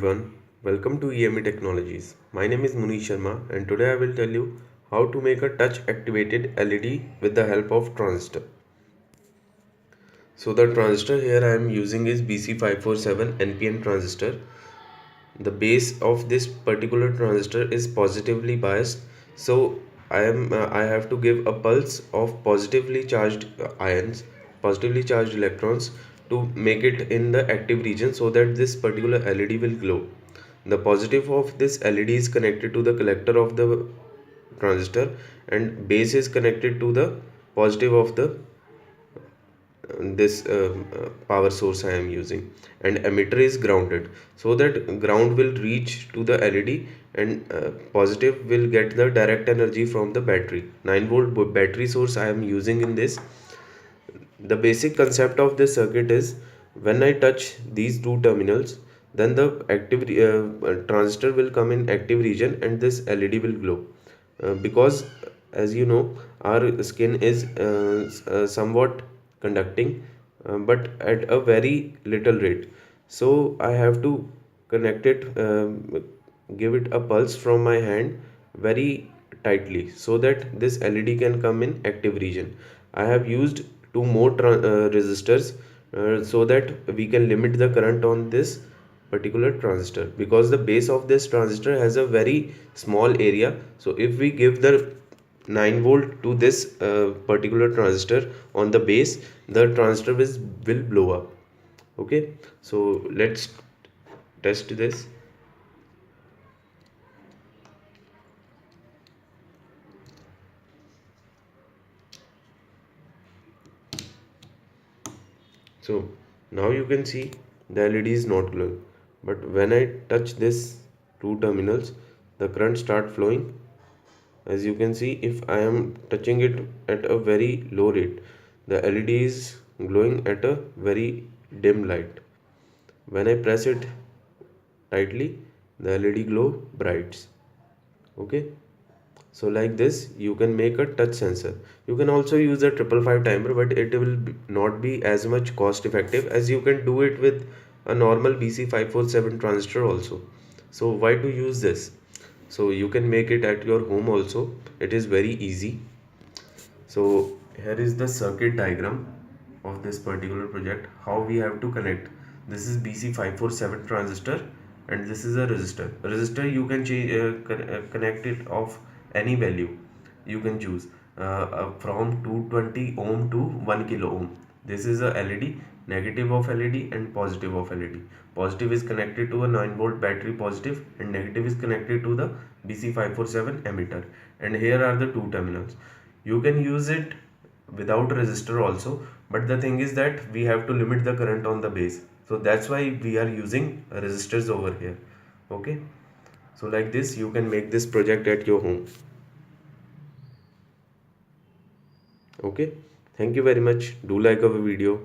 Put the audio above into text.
everyone, welcome to EME Technologies. My name is Munish Sharma and today I will tell you how to make a touch activated LED with the help of transistor. So the transistor here I am using is BC547 NPN transistor. The base of this particular transistor is positively biased, so I have to give a pulse of positively charged ions, positively charged electrons to make it in the active region so that this particular LED will glow. The positive of this LED is connected to the collector of the transistor and base is connected to the positive of the this power source I am using, and emitter is grounded so that ground will reach to the LED and positive will get the direct energy from the battery. 9 volt battery source I am using in this. The basic concept of this circuit is when I touch these two terminals, then the active transistor will come in active region and this LED will glow. Because as you know, our skin is somewhat conducting, but at a very little rate. So I have to connect it, give it a pulse from my hand very tightly so that this LED can come in active region. I have used two more resistors so that we can limit the current on this particular transistor, because the base of this transistor has a very small area. So if we give the 9 volt to this particular transistor on the base, the transistor will blow up. Okay, so let's test this. So now you can see the LED is not glowing, but when I touch this two terminals, the current start flowing. As you can see, if I am touching it at a very low rate, the LED is glowing at a very dim light. When I press it tightly, the LED glow brights. Okay, so like this you can make a touch sensor. You can also use a 555 timer, but it will not be as much cost effective as you can do it with a normal BC547 transistor also. So why to use this? So you can make it at your home also. It is very easy. So here is the circuit diagram of this particular project, how we have to connect. This is BC547 transistor and this is a resistor. You can connect it of any value you can choose, from 220 ohm to 1 kilo ohm. This is a LED, negative of LED and positive of LED. Positive is connected to a 9 volt battery positive and negative is connected to the BC547 emitter, and here are the two terminals. You can use it without resistor also, but the thing is that we have to limit the current on the base, so that's why we are using resistors over here. Okay, so like this you can make this project at your home. Okay, thank you very much. Do like our video.